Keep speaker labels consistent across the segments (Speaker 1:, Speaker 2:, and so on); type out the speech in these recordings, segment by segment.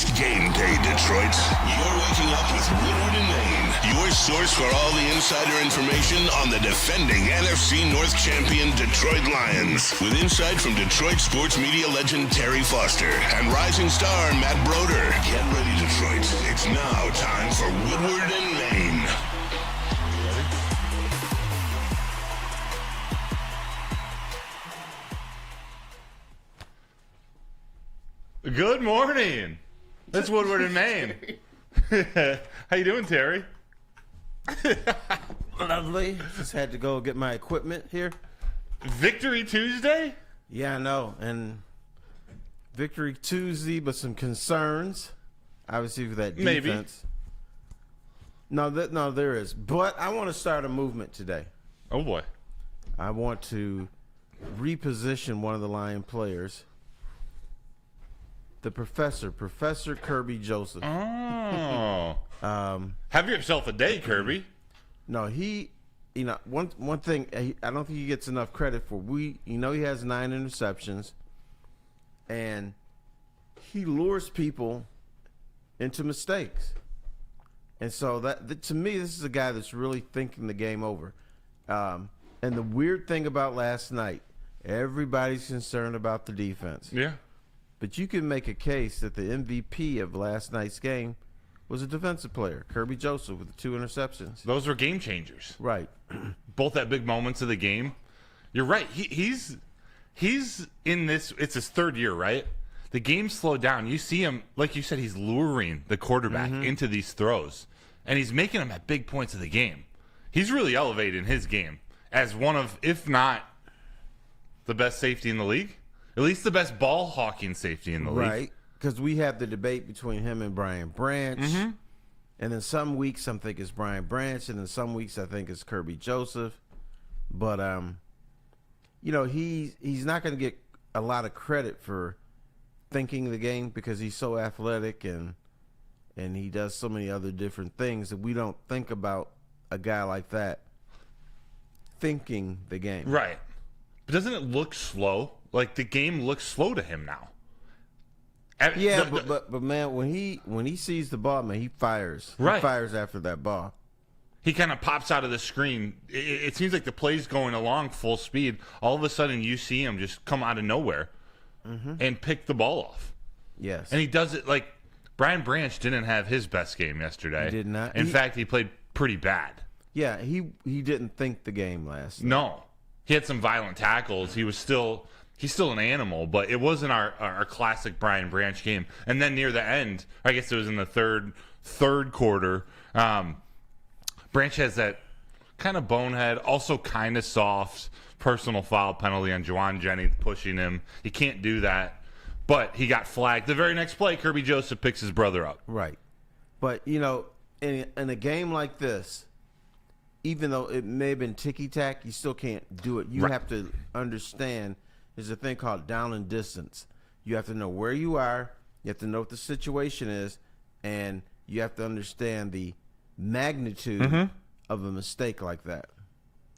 Speaker 1: It's game day, Detroit. You're waking up with Woodward and Maine, your source for all the insider information on the defending NFC North champion Detroit Lions. With insight from Detroit sports media legend Terry Foster and rising star Matt Broder. Get ready, Detroit. It's now time for Woodward and Maine.
Speaker 2: Good morning. That's Woodward in Maine. How you doing, Terry?
Speaker 3: Lovely. Just had to go get my equipment here.
Speaker 2: Victory Tuesday?
Speaker 3: Yeah, I know. And Victory Tuesday, but some concerns. Obviously, for that defense. Maybe. No, there is. But I want to start a movement today.
Speaker 2: Oh, boy.
Speaker 3: I want to reposition one of the Lion players. The Professor Kirby Joseph.
Speaker 2: Oh. Have yourself a day, Kirby.
Speaker 3: No, one thing I don't think he gets enough credit for. He has 9 interceptions, and he lures people into mistakes. And so that to me, this is a guy that's really thinking the game over. And the weird thing about last night, everybody's concerned about the defense.
Speaker 2: Yeah.
Speaker 3: But you can make a case that the MVP of last night's game was a defensive player, Kirby Joseph, with 2 interceptions.
Speaker 2: Those were game changers.
Speaker 3: Right.
Speaker 2: Both at big moments of the game. You're right. He's in this. It's his 3rd year, right? The game slowed down. You see him, like you said, he's luring the quarterback into these throws, and he's making them at big points of the game. He's really elevating his game as one of, if not the best safety in the league. At least the best ball hawking safety in the league.
Speaker 3: Right, because we have the debate between him and Brian Branch. And then some weeks I think it's Brian Branch, and then some weeks I think it's Kirby Joseph. But, he's not going to get a lot of credit for thinking the game because he's so athletic and he does so many other different things that we don't think about a guy like that thinking the game.
Speaker 2: Right. But doesn't it look slow? Like, the game looks slow to him now.
Speaker 3: Yeah, but man, when he sees the ball, man, he fires.
Speaker 2: Right.
Speaker 3: He fires after that ball.
Speaker 2: He kind of pops out of the screen. It seems like the play's going along full speed. All of a sudden, you see him just come out of nowhere and pick the ball off.
Speaker 3: Yes.
Speaker 2: And he does it like Brian Branch didn't have his best game yesterday.
Speaker 3: He did not.
Speaker 2: In fact, he played pretty bad.
Speaker 3: Yeah, he didn't think the game last night.
Speaker 2: No. He had some violent tackles. He's still an animal, but it wasn't our classic Brian Branch game. And then near the end, I guess it was in the third quarter, Branch has that kind of bonehead, also kind of soft personal foul penalty on Juwan Jennings pushing him. He can't do that, but he got flagged. The very next play, Kirby Joseph picks his brother up.
Speaker 3: Right. But, in a game like this, even though it may have been ticky-tack, you still can't do it. You have to understand there's a thing called down and distance. You have to know where you are. You have to know what the situation is. And you have to understand the magnitude of a mistake like that.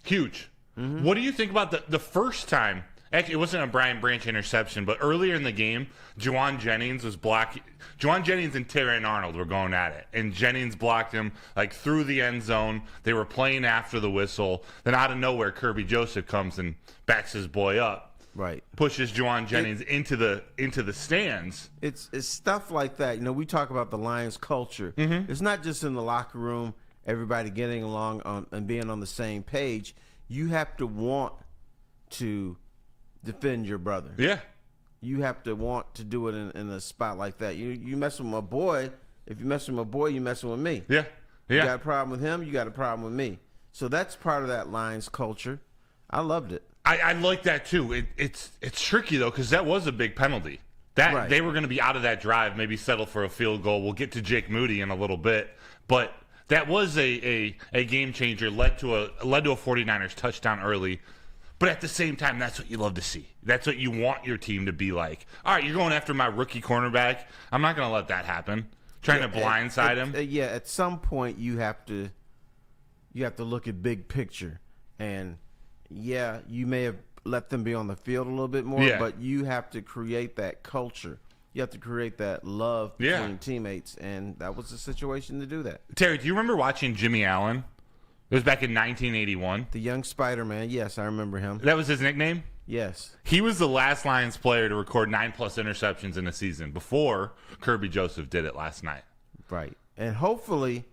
Speaker 2: Huge. What do you think about the first time? Actually, it wasn't a Brian Branch interception, but earlier in the game, Juwan Jennings was blocking. Juwan Jennings and Terran Arnold were going at it, and Jennings blocked him like through the end zone. They were playing after the whistle. Then out of nowhere, Kirby Joseph comes and backs his boy up.
Speaker 3: Right.
Speaker 2: Pushes Juwan Jennings into the stands.
Speaker 3: It's stuff like that. We talk about the Lions culture. It's not just in the locker room, everybody getting along and being on the same page. You have to want to defend your brother.
Speaker 2: Yeah.
Speaker 3: You have to want to do it in a spot like that. You mess with my boy. If you mess with my boy, you messing with me.
Speaker 2: Yeah.
Speaker 3: You got a problem with him, you got a problem with me. So that's part of that Lions culture. I loved it.
Speaker 2: I like that too. It's tricky though because that was a big penalty. They were going to be out of that drive, maybe settle for a field goal. We'll get to Jake Moody in a little bit, but that was a game changer. Led to a 49ers touchdown early. But at the same time, that's what you love to see. That's what you want your team to be like. All right, you're going after my rookie cornerback. I'm not going to let that happen. Trying to blindside him.
Speaker 3: At some point you have to look at big picture. And you may have let them be on the field a little bit more, but you have to create that culture. You have to create that love between teammates, and that was the situation to do that.
Speaker 2: Terry, do you remember watching Jimmy Allen? It was back in 1981.
Speaker 3: The young Spider-Man. Yes, I remember him.
Speaker 2: That was his nickname?
Speaker 3: Yes.
Speaker 2: He was the last Lions player to record 9+ interceptions in a season before Kirby Joseph did it last night.
Speaker 3: Right. And hopefully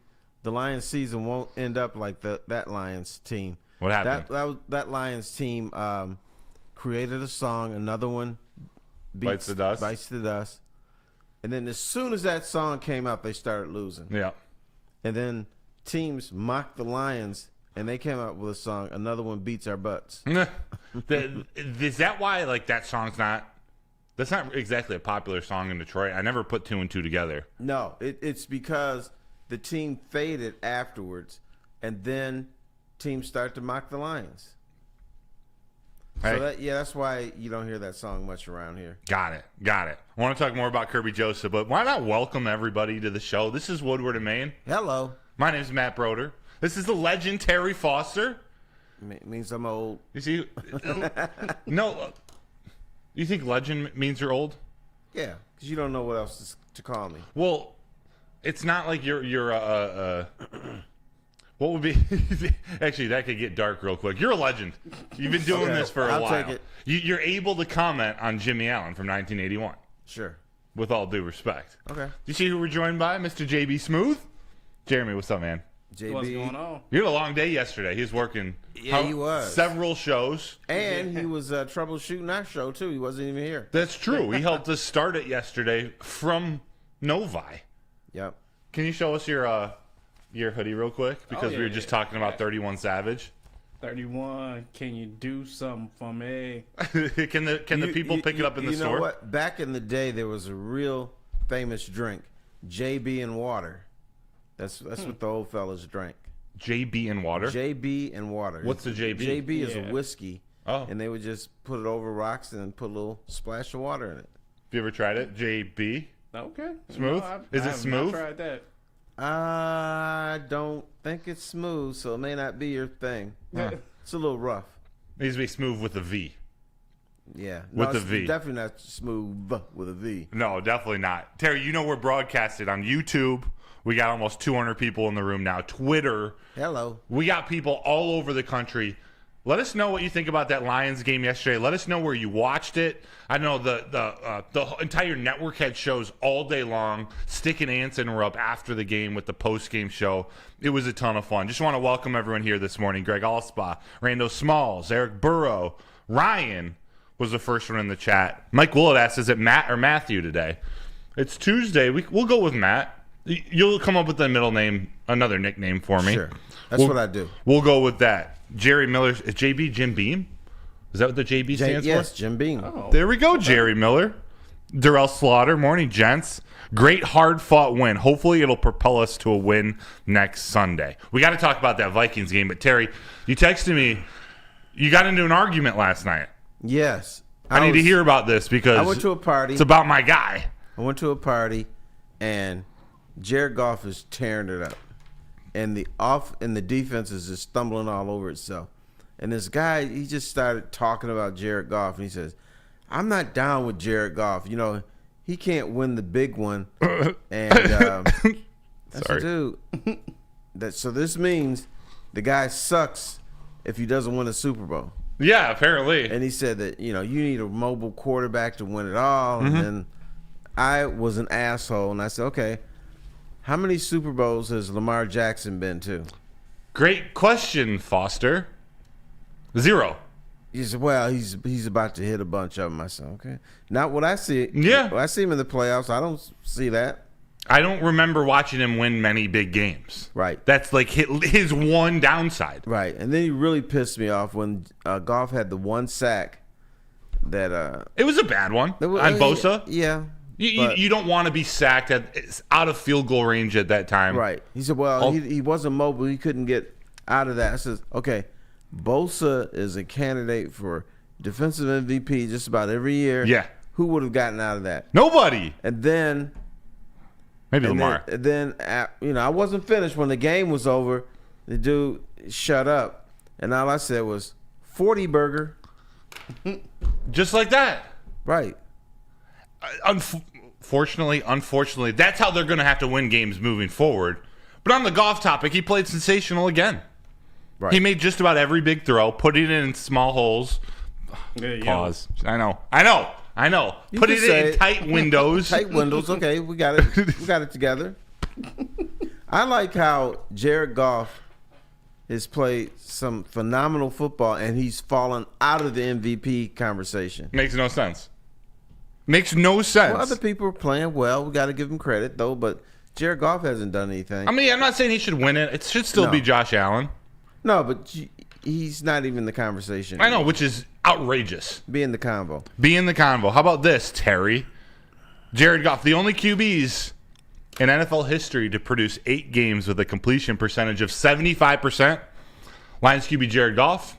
Speaker 3: the Lions season won't end up like that Lions team.
Speaker 2: What happened?
Speaker 3: That Lions team created a song, another one
Speaker 2: Bites the
Speaker 3: Dust. And then as soon as that song came out, they started losing.
Speaker 2: Yeah.
Speaker 3: And then teams mocked the Lions, and they came out with a song, another one Beats Our Butts.
Speaker 2: Is that why that song's not? That's not exactly a popular song in Detroit. I never put 2 and 2 together.
Speaker 3: No, it's because the team faded afterwards, and then teams start to mock the Lions.
Speaker 2: Hey.
Speaker 3: So that's why you don't hear that song much around here.
Speaker 2: Got it. I want to talk more about Kirby Joseph, but why not welcome everybody to the show? This is Woodward and Maine.
Speaker 3: Hello.
Speaker 2: My name is Matt Broder. This is the legend Terry Foster.
Speaker 3: Means I'm old.
Speaker 2: You see? No. You think legend means you're old?
Speaker 3: Yeah, because you don't know what else to call me.
Speaker 2: Well, it's not like you're what would be actually that could get dark real quick. You're a legend. You've been doing this for a while.
Speaker 3: I'll take it.
Speaker 2: You're able to comment on Jimmy Allen from 1981.
Speaker 3: Sure.
Speaker 2: With all due respect.
Speaker 3: Okay.
Speaker 2: Do you see who we're joined by? Mr. JB Smooth. Jeremy, what's up, man?
Speaker 3: JB.
Speaker 4: What's going on?
Speaker 2: You had a long day yesterday. He was working.
Speaker 3: Yeah, he was.
Speaker 2: Several shows.
Speaker 3: And he was troubleshooting our show, too. He wasn't even here.
Speaker 2: That's true. He helped us start it yesterday from Novi.
Speaker 3: Yep.
Speaker 2: Can you show us your hoodie real quick? Because we were just talking about 31 Savage.
Speaker 4: 31, can you do something for me?
Speaker 2: Can the people pick it up in the store?
Speaker 3: You know what? Back in the day, there was a real famous drink, JB and water. That's what the old fellas drank.
Speaker 2: JB and water?
Speaker 3: JB and water.
Speaker 2: What's the JB?
Speaker 3: JB is a whiskey.
Speaker 2: Oh.
Speaker 3: And they would just put it over rocks and put a little splash of water in it.
Speaker 2: Have you ever tried it? JB?
Speaker 4: Okay.
Speaker 2: Smooth? Is it smooth?
Speaker 4: I tried that.
Speaker 3: I don't think it's smooth, so it may not be your thing. Huh. It's a little rough.
Speaker 2: It needs to be smooth with a V.
Speaker 3: Yeah.
Speaker 2: With the V.
Speaker 3: Definitely not smooth with a V.
Speaker 2: No, definitely not. Terry, we're broadcasted on YouTube. We got almost 200 people in the room now. Twitter.
Speaker 3: Hello.
Speaker 2: We got people all over the country. Let us know what you think about that Lions game yesterday. Let us know where you watched it. I know the entire network had shows all day long. Stick and Anson were up after the game with the post-game show. It was a ton of fun. Just want to welcome everyone here this morning. Greg Allspaw, Rando Smalls, Eric Burrow, Ryan was the first one in the chat. Mike Willett asks, is it Matt or Matthew today? It's Tuesday. We'll go with Matt. You'll come up with a middle name, another nickname for me.
Speaker 3: Sure. That's what I do.
Speaker 2: We'll go with that. Jerry Miller. Is JB Jim Beam? Is that what the JB stands for?
Speaker 3: Yes, Jim Beam.
Speaker 4: Oh.
Speaker 2: There we go, Jerry Miller. Darrell Slaughter. Morning, gents. Great hard-fought win. Hopefully it'll propel us to a win next Sunday. We got to talk about that Vikings game. But, Terry, you texted me. You got into an argument last night.
Speaker 3: Yes.
Speaker 2: I need to hear about this because
Speaker 3: I went to a party.
Speaker 2: It's about my guy.
Speaker 3: I went to a party, and Jared Goff is tearing it up. And the defense is just stumbling all over itself. And this guy, he just started talking about Jared Goff, and he says, I'm not down with Jared Goff. He can't win the big one. And I said, dude, so this means the guy sucks if he doesn't win a Super Bowl.
Speaker 2: Yeah, apparently.
Speaker 3: And he said that, you need a mobile quarterback to win it all.
Speaker 2: Mm-hmm.
Speaker 3: And then I was an asshole, and I said, okay, how many Super Bowls has Lamar Jackson been to?
Speaker 2: Great question, Foster. 0.
Speaker 3: He said, well, he's about to hit a bunch of them. I said, okay. Not what I see.
Speaker 2: Yeah.
Speaker 3: When I see him in the playoffs, I don't see that.
Speaker 2: I don't remember watching him win many big games.
Speaker 3: Right.
Speaker 2: That's like his one downside.
Speaker 3: Right. And then he really pissed me off when Goff had the one sack that
Speaker 2: it was a bad one on Bosa.
Speaker 3: Yeah.
Speaker 2: You don't want to be sacked out of field goal range at that time.
Speaker 3: Right. He said, well, he wasn't mobile. He couldn't get out of that. I said, okay, Bosa is a candidate for defensive MVP just about every year.
Speaker 2: Yeah.
Speaker 3: Who would have gotten out of that?
Speaker 2: Nobody.
Speaker 3: And then
Speaker 2: maybe Lamar.
Speaker 3: Then I wasn't finished when the game was over. The dude shut up, and all I said was 40 burger.
Speaker 2: Just like that.
Speaker 3: Right.
Speaker 2: fortunately, unfortunately, that's how they're going to have to win games moving forward. But on the Goff topic, he played sensational again.
Speaker 3: Right.
Speaker 2: He made just about every big throw, putting it in small holes. Pause. I know.
Speaker 3: You
Speaker 2: Putting
Speaker 3: can
Speaker 2: it in
Speaker 3: say
Speaker 2: tight windows.
Speaker 3: Tight windows. Okay, we got it. We got it together. I like how Jared Goff has played some phenomenal football, and he's fallen out of the MVP conversation.
Speaker 2: Makes no sense. Makes no sense.
Speaker 3: Well, other people are playing well. We got to give him credit, though. But Jared Goff hasn't done anything.
Speaker 2: I mean, I'm not saying he should win it. It should still be Josh Allen.
Speaker 3: No, but he's not even the conversation.
Speaker 2: I know, which is outrageous.
Speaker 3: Be in the convo.
Speaker 2: Be in the convo. How about this, Terry? Jared Goff, the only QBs in NFL history to produce 8 games with a completion percentage of 75%. Lions QB Jared Goff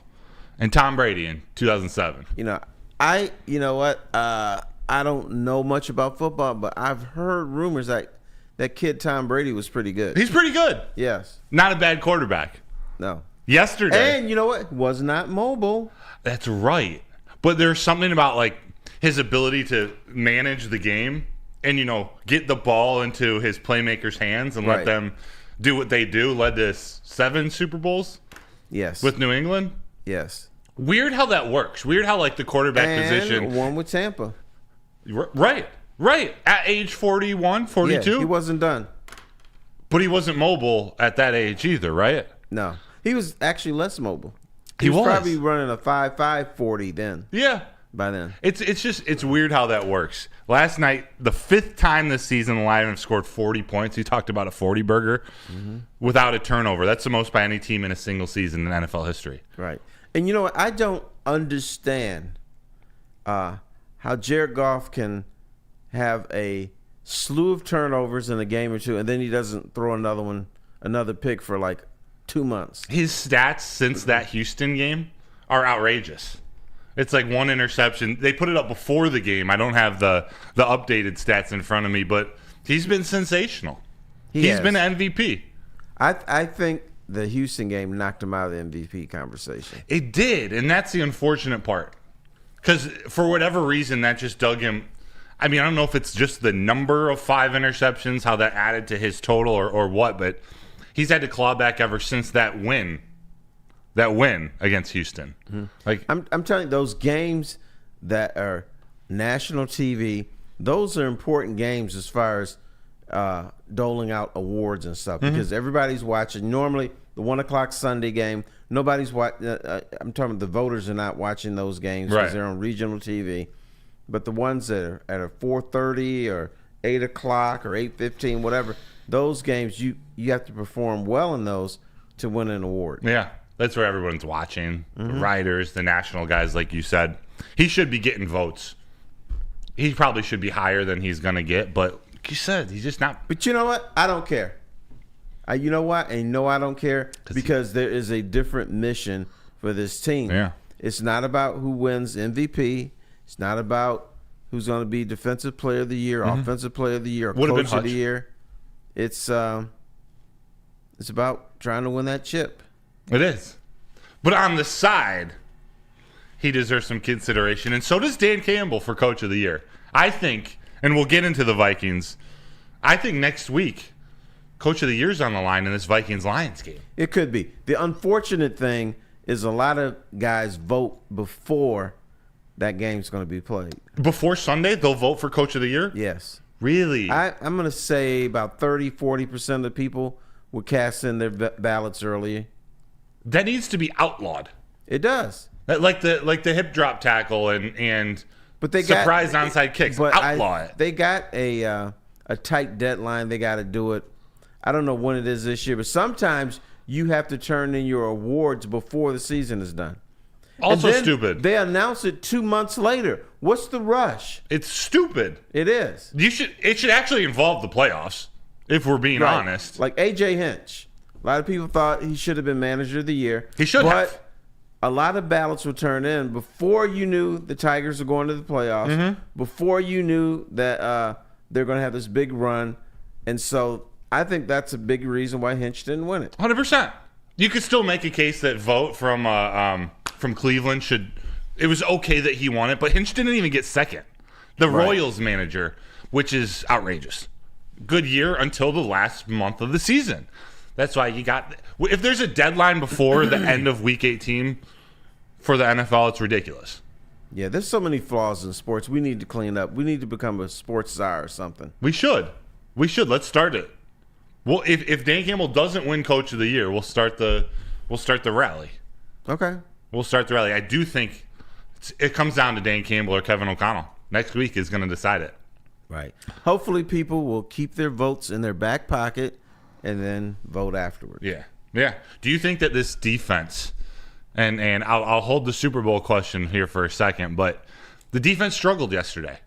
Speaker 2: and Tom Brady in 2007.
Speaker 3: You know what? I don't know much about football, but I've heard rumors that kid Tom Brady was pretty good.
Speaker 2: He's pretty good.
Speaker 3: Yes.
Speaker 2: Not a bad quarterback.
Speaker 3: No.
Speaker 2: Yesterday.
Speaker 3: And you know what? Was not mobile.
Speaker 2: That's right. But there's something about like his ability to manage the game and, get the ball into his playmakers' hands and let them do what they do. Led to 7 Super Bowls.
Speaker 3: Yes.
Speaker 2: With New England.
Speaker 3: Yes.
Speaker 2: Weird how that works. Weird how like the quarterback position.
Speaker 3: One with Tampa.
Speaker 2: Right. At age 41, 42.
Speaker 3: Yeah, he wasn't done.
Speaker 2: But he wasn't mobile at that age either, right?
Speaker 3: No. He was actually less mobile.
Speaker 2: He was
Speaker 3: probably running a 5.5 40 then.
Speaker 2: Yeah.
Speaker 3: By then.
Speaker 2: It's weird how that works. Last night, the 5th time this season, the Lions have scored 40 points. You talked about a 40 burger without a turnover. That's the most by any team in a single season in NFL history.
Speaker 3: Right. And you know what? I don't understand how Jared Goff can have a slew of turnovers in a game or two, and then he doesn't throw another pick for like 2 months.
Speaker 2: His stats since that Houston game are outrageous. It's like 1 interception. They put it up before the game. I don't have the updated stats in front of me, but he's been sensational. He's been MVP.
Speaker 3: I think the Houston game knocked him out of the MVP conversation.
Speaker 2: It did, and that's the unfortunate part. Because for whatever reason, that just dug him. I mean, I don't know if it's just the number of 5 interceptions, how that added to his total or what, but he's had to claw back ever since that win against Houston. Mm-hmm. Like
Speaker 3: I'm telling you, those games that are national TV, those are important games as far as doling out awards and stuff because everybody's watching. Normally, the 1:00 Sunday game, nobody's watching. I'm talking about the voters are not watching those games because they're on regional TV. But the ones that are at 4:30 or 8 o'clock or 8:15, whatever, those games you have to perform well in those to win an award.
Speaker 2: Yeah, that's where everyone's watching. The writers, the national guys, like you said. He should be getting votes. He probably should be higher than he's going to get, but like you said, he's just not.
Speaker 3: But you know what? I don't care. You know what? And I don't care because there is a different mission for this team.
Speaker 2: Yeah.
Speaker 3: It's not about who wins MVP. It's not about who's going to be Defensive Player of the Year, Offensive Player of the Year, or Coach of the Year. It's about trying to win that chip.
Speaker 2: It is. But on the side, he deserves some consideration, and so does Dan Campbell for Coach of the Year. I think, and we'll get into the Vikings, I think next week, Coach of the Year's on the line in this Vikings-Lions game.
Speaker 3: It could be. The unfortunate thing is a lot of guys vote before that game's going to be played.
Speaker 2: Before Sunday, they'll vote for Coach of the Year?
Speaker 3: Yes.
Speaker 2: Really?
Speaker 3: I'm going to say about 30-40% of the people would cast in their ballots early.
Speaker 2: That needs to be outlawed.
Speaker 3: It does.
Speaker 2: Like the hip drop tackle and
Speaker 3: but they
Speaker 2: surprise onside kicks. Outlaw it.
Speaker 3: They got a tight deadline. They got to do it. I don't know when it is this year, but sometimes you have to turn in your awards before the season is done.
Speaker 2: Also stupid.
Speaker 3: They announce it 2 months later. What's the rush?
Speaker 2: It's stupid.
Speaker 3: It is.
Speaker 2: It should actually involve the playoffs, if we're being honest.
Speaker 3: Like A.J. Hinch. A lot of people thought he should have been Manager of the Year.
Speaker 2: He should have.
Speaker 3: But a lot of ballots were turned in before you knew the Tigers were going to the playoffs, before you knew that they're going to have this big run. And so I think that's a big reason why Hinch didn't win it.
Speaker 2: 100%. You could still make a case that vote from Cleveland should – it was okay that he won it, but Hinch didn't even get second. The Royals manager. which is outrageous. Good year until the last month of the season. That's why you got – if there's a deadline before the end of Week 18 for the NFL, it's ridiculous.
Speaker 3: Yeah, there's so many flaws in sports. We need to clean up. We need to become a sports czar or something.
Speaker 2: We should. Let's start it. Well, if Dan Campbell doesn't win Coach of the Year, we'll start the rally.
Speaker 3: Okay.
Speaker 2: We'll start the rally. I do think it comes down to Dan Campbell or Kevin O'Connell. Next week is going to decide it.
Speaker 3: Right. Hopefully people will keep their votes in their back pocket and then vote afterward.
Speaker 2: Yeah. Do you think that this defense, and I'll hold the Super Bowl question here for a second, but the defense struggled yesterday.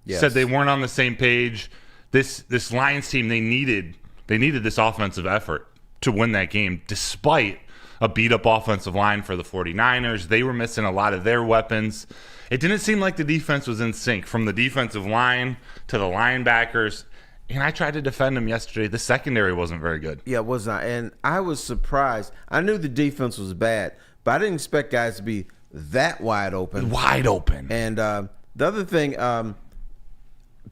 Speaker 3: Yes.
Speaker 2: Said they weren't on the same page. This Lions team, they needed this offensive effort to win that game, despite a beat-up offensive line for the 49ers. They were missing a lot of their weapons. It didn't seem like the defense was in sync, from the defensive line to the linebackers. And I tried to defend them yesterday. The secondary wasn't very good.
Speaker 3: Yeah, it was not. And I was surprised. I knew the defense was bad, but I didn't expect guys to be that wide open.
Speaker 2: Wide open.
Speaker 3: And the other thing,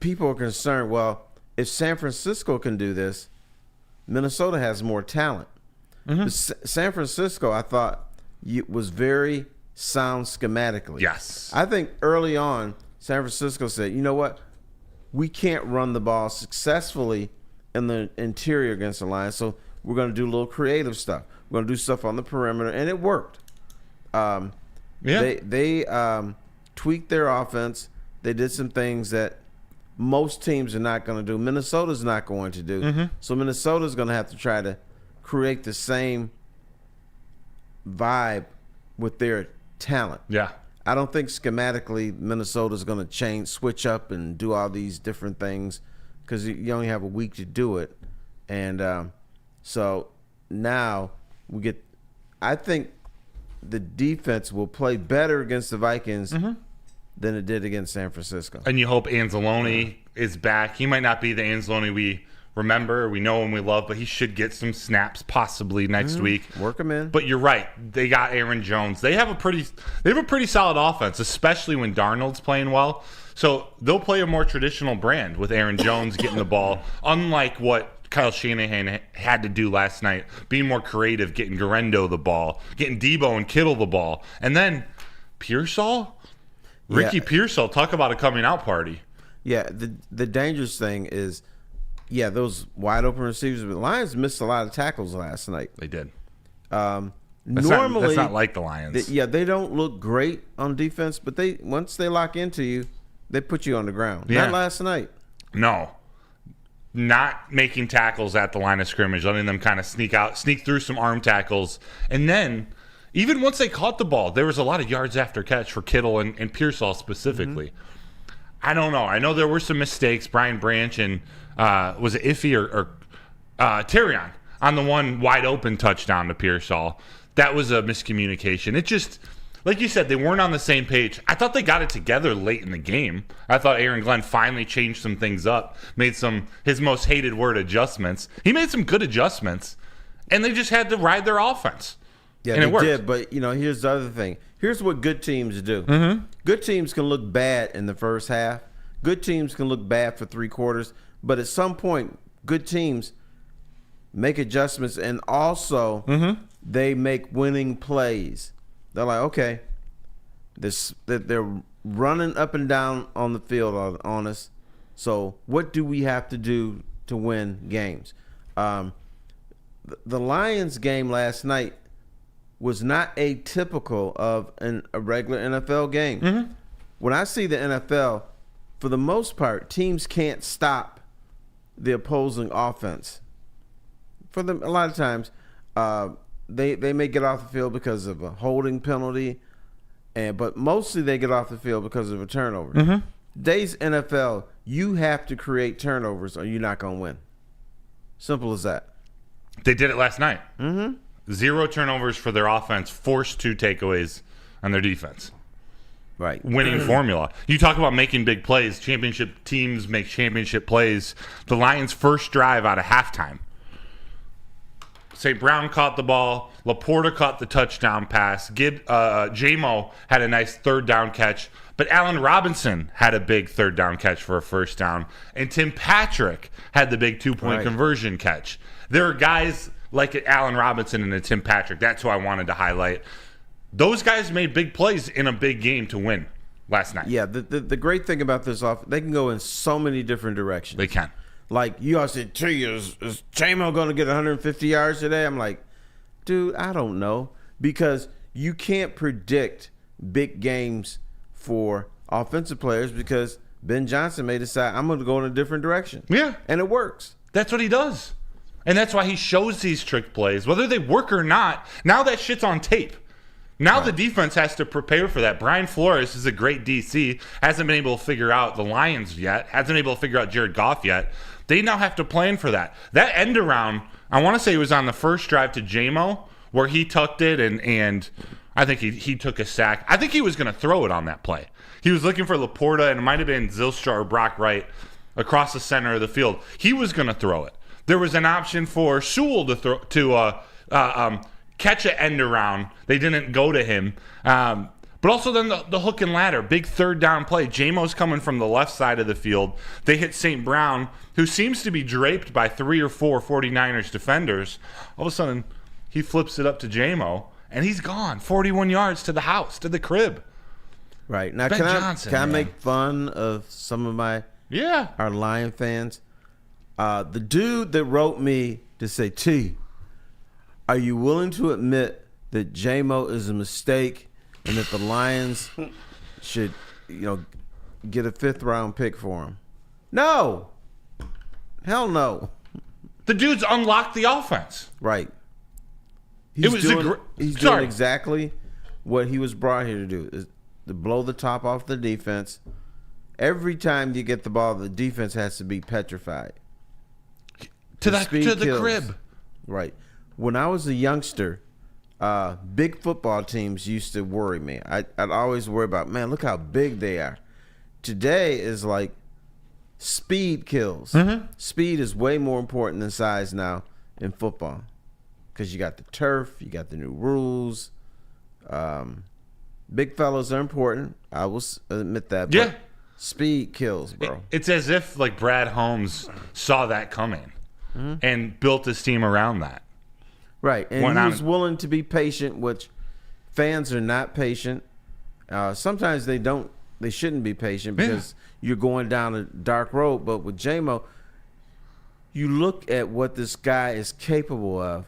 Speaker 3: people are concerned, well, if San Francisco can do this, Minnesota has more talent. Mm-hmm. San Francisco, I thought, was very sound schematically.
Speaker 2: Yes.
Speaker 3: I think early on, San Francisco said, you know what? We can't run the ball successfully in the interior against the Lions, so we're going to do a little creative stuff. We're going to do stuff on the perimeter, and it worked. They tweaked their offense. They did some things that most teams are not going to do. Minnesota's not going to do. Mm-hmm. So Minnesota's going to have to try to create the same vibe with their talent.
Speaker 2: Yeah.
Speaker 3: I don't think schematically Minnesota's going to switch up and do all these different things because you only have a week to do it. And so now I think the defense will play better against the Vikings than it did against San Francisco.
Speaker 2: And you hope Anzalone is back. He might not be the Anzalone we remember, we know and we love, but he should get some snaps possibly next week.
Speaker 3: Work him in.
Speaker 2: But you're right. They got Aaron Jones. They have a pretty solid offense, especially when Darnold's playing well. So they'll play a more traditional brand with Aaron Jones getting the ball, unlike what Kyle Shanahan had to do last night, being more creative, getting Garendo the ball, getting Debo and Kittle the ball. And then Pearsall? Ricky Pearsall, talk about a coming out party.
Speaker 3: Yeah, the dangerous thing is, those wide open receivers. But the Lions missed a lot of tackles last night.
Speaker 2: They did.
Speaker 3: Normally,
Speaker 2: that's not like the Lions.
Speaker 3: They don't look great on defense, but once they lock into you, they put you on the ground.
Speaker 2: Yeah.
Speaker 3: Not last night.
Speaker 2: No. Not making tackles at the line of scrimmage, letting them kind of sneak through some arm tackles. And then, even once they caught the ball, there was a lot of yards after catch for Kittle and Pearsall specifically. I don't know. I know there were some mistakes. Brian Branch and was it Iffy or Terrion on the one wide open touchdown to Pearsall. That was a miscommunication. It just, like you said, they weren't on the same page. I thought they got it together late in the game. I thought Aaron Glenn finally changed some things up, made his most hated word adjustments. He made some good adjustments, and they just had to ride their offense.
Speaker 3: Yeah,
Speaker 2: and
Speaker 3: they did. But here's the other thing. Here's what good teams do. Mm-hmm. Good teams can look bad in the first half. Good teams can look bad for 3 quarters. But at some point, good teams make adjustments, and also they make winning plays. They're like, okay, they're running up and down on the field on us. So what do we have to do to win games? The Lions game last night was not atypical of a regular NFL game. Mm-hmm. When I see the NFL, for the most part, teams can't stop the opposing offense. A lot of times, they may get off the field because of a holding penalty, but mostly they get off the field because of a turnover. Mm-hmm. Today's NFL, you have to create turnovers or you're not going to win. Simple as that.
Speaker 2: They did it last night.
Speaker 3: Mm-hmm.
Speaker 2: 0 turnovers for their offense, forced 2 takeaways on their defense.
Speaker 3: Right.
Speaker 2: Winning formula. You talk about making big plays. Championship teams make championship plays. The Lions' first drive out of halftime, St. Brown caught the ball. Laporta caught the touchdown pass. J-Mo had a nice third down catch. But Allen Robinson had a big third down catch for a first down. And Tim Patrick had the big two-point conversion catch. There are guys like Allen Robinson and Tim Patrick. That's who I wanted to highlight. Those guys made big plays in a big game to win last night.
Speaker 3: Yeah, the great thing about this offense, they can go in so many different directions.
Speaker 2: They can.
Speaker 3: Like, you all said, is J-Mo going to get 150 yards today? I'm like, dude, I don't know. Because you can't predict big games for offensive players because Ben Johnson may decide, I'm going to go in a different direction.
Speaker 2: Yeah.
Speaker 3: And it works.
Speaker 2: That's what he does. And that's why he shows these trick plays. Whether they work or not, now that shit's on tape. Now the defense has to prepare for that. Brian Flores is a great DC. Hasn't been able to figure out the Lions yet. Hasn't been able to figure out Jared Goff yet. They now have to plan for that. That end around, I want to say it was on the first drive to J-Mo where he tucked it and I think he took a sack. I think he was going to throw it on that play. He was looking for Laporta, and it might have been Zylstra or Brock Wright across the center of the field. He was going to throw it. There was an option for Sewell to catch an end around. They didn't go to him. But also then the hook and ladder, big third down play. J-Mo's coming from the left side of the field. They hit St. Brown, who seems to be draped by 3 or 4 49ers defenders. All of a sudden, he flips it up to J-Mo, and he's gone 41 yards to the house, to the crib.
Speaker 3: Right. Now,
Speaker 2: Ben Johnson,
Speaker 3: can I make fun of some of our Lion fans? The dude that wrote me to say, T, are you willing to admit that J-Mo is a mistake and that the Lions should, get a 5th round pick for him? No. Hell no.
Speaker 2: The dude's unlocked the offense.
Speaker 3: Right.
Speaker 2: He's
Speaker 3: doing exactly what he was brought here to do, is to blow the top off the defense. Every time you get the ball, the defense has to be petrified.
Speaker 2: To the crib.
Speaker 3: Right. When I was a youngster, big football teams used to worry me. I'd always worry about, man, look how big they are. Today is like speed kills. Mm-hmm. Speed is way more important than size now in football because you got the turf, you got the new rules. Big fellas are important. I will admit that. But speed kills, bro.
Speaker 2: It's as if like Brad Holmes saw that coming and built his team around that.
Speaker 3: Right, and he was willing to be patient, which fans are not patient. Sometimes they shouldn't be patient because you're going down a dark road. But with J-Mo, you look at what this guy is capable of,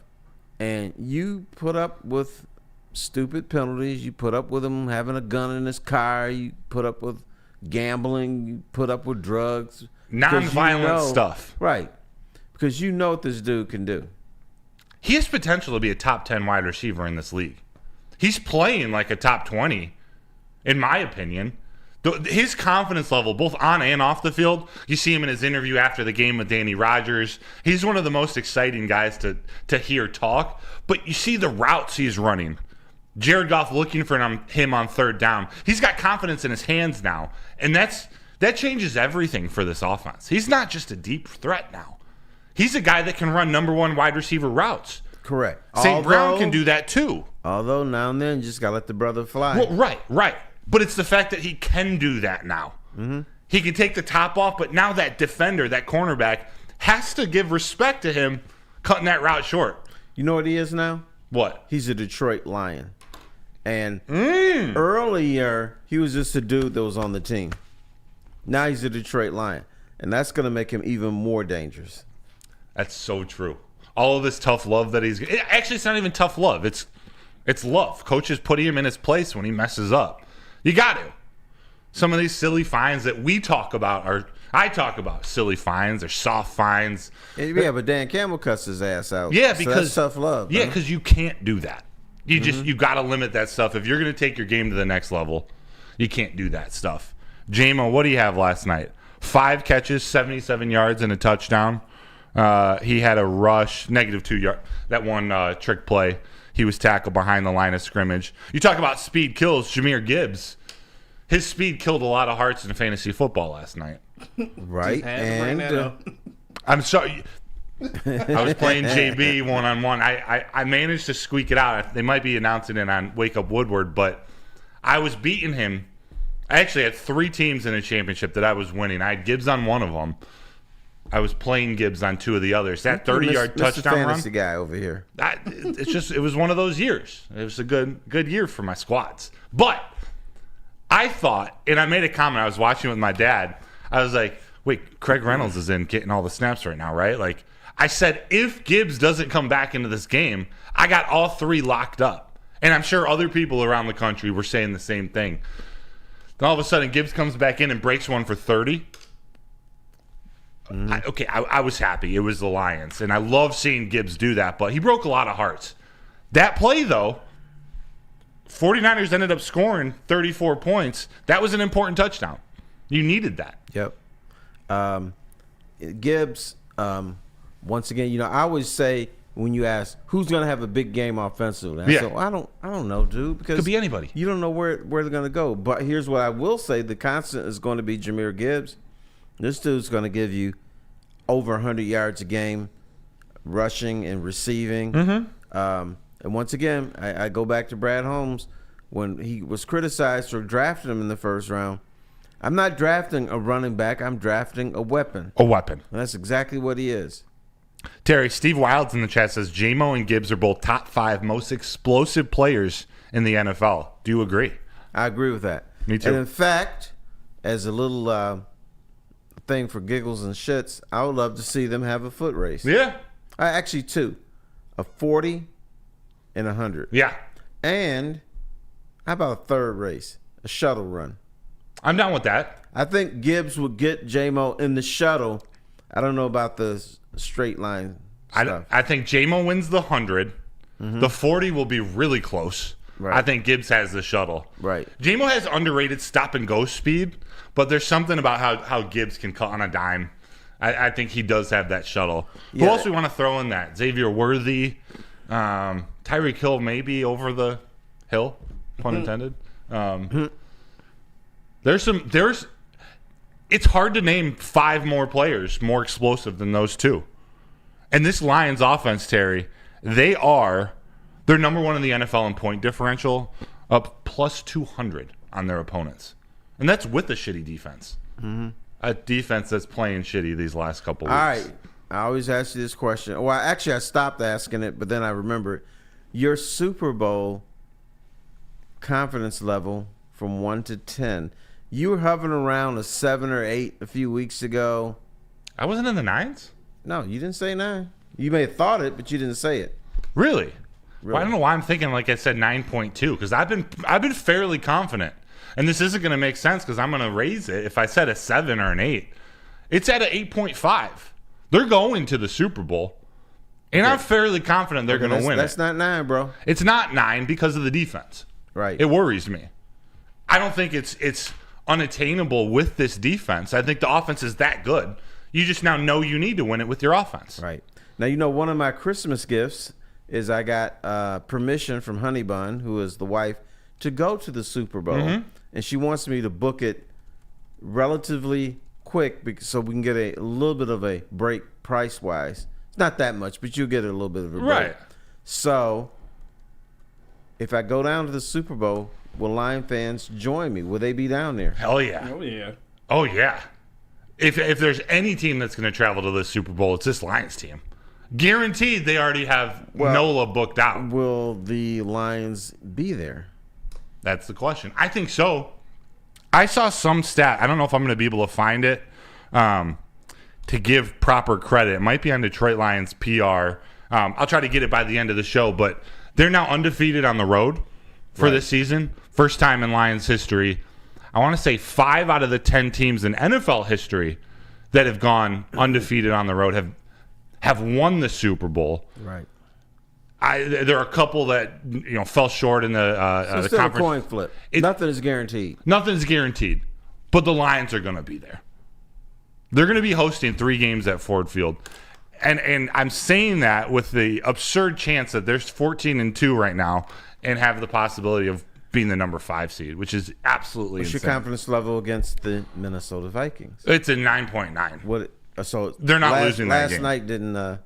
Speaker 3: and you put up with stupid penalties. You put up with him having a gun in his car. You put up with gambling. You put up with drugs.
Speaker 2: Non-violent stuff.
Speaker 3: Right, because you know what this dude can do.
Speaker 2: He has potential to be a top 10 wide receiver in this league. He's playing like a top 20, in my opinion. His confidence level, both on and off the field, you see him in his interview after the game with Danny Rogers. He's one of the most exciting guys to hear talk. But you see the routes he's running. Jared Goff looking for him on third down. He's got confidence in his hands now. And that changes everything for this offense. He's not just a deep threat now. He's a guy that can run number 1 wide receiver routes.
Speaker 3: Correct.
Speaker 2: St. Brown can do that too.
Speaker 3: Although now and then you just got to let the brother fly.
Speaker 2: Well, right. But it's the fact that he can do that now. Mm-hmm. He can take the top off, but now that defender, that cornerback, has to give respect to him cutting that route short.
Speaker 3: You know what he is now?
Speaker 2: What?
Speaker 3: He's a Detroit Lion. And earlier, he was just a dude that was on the team. Now he's a Detroit Lion. And that's going to make him even more dangerous.
Speaker 2: That's so true. All of this tough love that actually, it's not even tough love. It's love. Coaches putting him in his place when he messes up. You got to. Some of these silly fines that we talk about I talk about silly fines or soft fines.
Speaker 3: Yeah, but Dan Campbell cuts his ass out.
Speaker 2: Yeah, because
Speaker 3: so that's tough love.
Speaker 2: Yeah, because you can't do that. You got to limit that stuff. If you're going to take your game to the next level, you can't do that stuff. J-Mo, what do you have last night? 5 catches, 77 yards, and a touchdown. He had a rush, -2 yard. That one trick play, he was tackled behind the line of scrimmage. You talk about speed kills, Jahmyr Gibbs. His speed killed a lot of hearts in fantasy football last night.
Speaker 3: Right, and
Speaker 2: I'm sorry. I was playing JB one-on-one. I managed to squeak it out. They might be announcing it on Wake Up Woodward, but I was beating him. I actually had 3 teams in a championship that I was winning. I had Gibbs on one of them. I was playing Gibbs on 2 of the others. That 30-yard touchdown run.
Speaker 3: Fantasy guy over here.
Speaker 2: It was one of those years. It was a good year for my squads. But I thought, and I made a comment. I was watching with my dad. I was like, wait, Craig Reynolds is in getting all the snaps right now, right? Like, I said, if Gibbs doesn't come back into this game, I got all 3 locked up. And I'm sure other people around the country were saying the same thing. Then all of a sudden, Gibbs comes back in and breaks one for 30. I was happy. It was the Lions. And I love seeing Gibbs do that, but he broke a lot of hearts. That play, though, 49ers ended up scoring 34 points. That was an important touchdown. You needed that.
Speaker 3: Yep. Gibbs, once again, I always say when you ask who's going to have a big game offensively, I say, well, I don't know, dude, because
Speaker 2: could be anybody.
Speaker 3: You don't know where they're going to go. But here's what I will say: the constant is going to be Jahmyr Gibbs. This dude's going to give you over 100 yards a game, rushing and receiving. And once again, I go back to Brad Holmes when he was criticized for drafting him in the first round. I'm not drafting a running back. I'm drafting a weapon.
Speaker 2: A weapon.
Speaker 3: And that's exactly what he is.
Speaker 2: Terry, Steve Wilds in the chat says J-Mo and Gibbs are both top 5 most explosive players in the NFL. Do you agree?
Speaker 3: I agree with that.
Speaker 2: Me too.
Speaker 3: And in fact, as a little thing for giggles and shits, I would love to see them have a foot race.
Speaker 2: Yeah.
Speaker 3: Actually, 2. A 40 and 100.
Speaker 2: Yeah.
Speaker 3: And how about a third race? A shuttle run.
Speaker 2: I'm down with that.
Speaker 3: I think Gibbs would get J-Mo in the shuttle. I don't know about the straight line stuff.
Speaker 2: I think J-Mo wins the 100. The 40 will be really close.
Speaker 3: Right.
Speaker 2: I think Gibbs has the shuttle.
Speaker 3: Right.
Speaker 2: J-Mo has underrated stop-and-go speed, but there's something about how Gibbs can cut on a dime. I think he does have that shuttle.
Speaker 3: Yeah.
Speaker 2: Who else we want to throw in that? Xavier Worthy. Tyreek Hill maybe over the hill, pun intended. It's hard to name 5 more players more explosive than those 2. And this Lions offense, Terry, they're number 1 in the NFL in point differential, up plus 200 on their opponents. And that's with a shitty defense. A defense that's playing shitty these last couple weeks.
Speaker 3: All right. I always ask you this question. Well, actually, I stopped asking it, but then I remembered. Your Super Bowl confidence level from 1 to 10. You were hovering around a 7 or 8 a few weeks ago.
Speaker 2: I wasn't in the 9s?
Speaker 3: No, you didn't say 9. You may have thought it, but you didn't say it.
Speaker 2: Really? Well, I don't know why I'm thinking like I said 9.2 because I've been fairly confident. And this isn't going to make sense because I'm going to raise it if I said a 7 or an 8. It's at an 8.5. They're going to the Super Bowl. And I'm fairly confident they're going to win
Speaker 3: That's not 9, bro.
Speaker 2: It's not 9 because of the defense.
Speaker 3: Right.
Speaker 2: It worries me. I don't think it's unattainable with this defense. I think the offense is that good. You just now know you need to win it with your offense.
Speaker 3: Right. Now, one of my Christmas gifts is I got permission from Honey Bun, who is the wife, to go to the Super Bowl. And she wants me to book it relatively quick so we can get a little bit of a break price-wise. It's not that much, but you'll get a little bit of a break.
Speaker 2: Right.
Speaker 3: So if I go down to the Super Bowl, will Lion fans join me? Will they be down there?
Speaker 2: Hell yeah.
Speaker 4: Oh, yeah.
Speaker 2: Oh, yeah. If there's any team that's going to travel to this Super Bowl, it's this Lions team. Guaranteed they already have NOLA booked out.
Speaker 3: Will the Lions be there?
Speaker 2: That's the question. I think so. I saw some stat. I don't know if I'm going to be able to find it to give proper credit. It might be on Detroit Lions PR. I'll try to get it by the end of the show, but they're now undefeated on the road for this season. First time in Lions history. I want to say 5 out of the 10 teams in NFL history that have gone undefeated on the road have won the Super Bowl.
Speaker 3: Right.
Speaker 2: There are a couple that fell short in the
Speaker 3: So
Speaker 2: the
Speaker 3: still
Speaker 2: conference.
Speaker 3: a coin flip. Nothing is guaranteed.
Speaker 2: Nothing is guaranteed, but the Lions are going to be there. They're going to be hosting 3 games at Ford Field, and I'm saying that with the absurd chance that there's 14-2 right now and have the possibility of being the number 5 seed, which is absolutely
Speaker 3: What's
Speaker 2: insane.
Speaker 3: your confidence level against the Minnesota Vikings?
Speaker 2: It's a 9.9.
Speaker 3: What? So
Speaker 2: They're not losing that
Speaker 3: last
Speaker 2: game.
Speaker 3: night didn't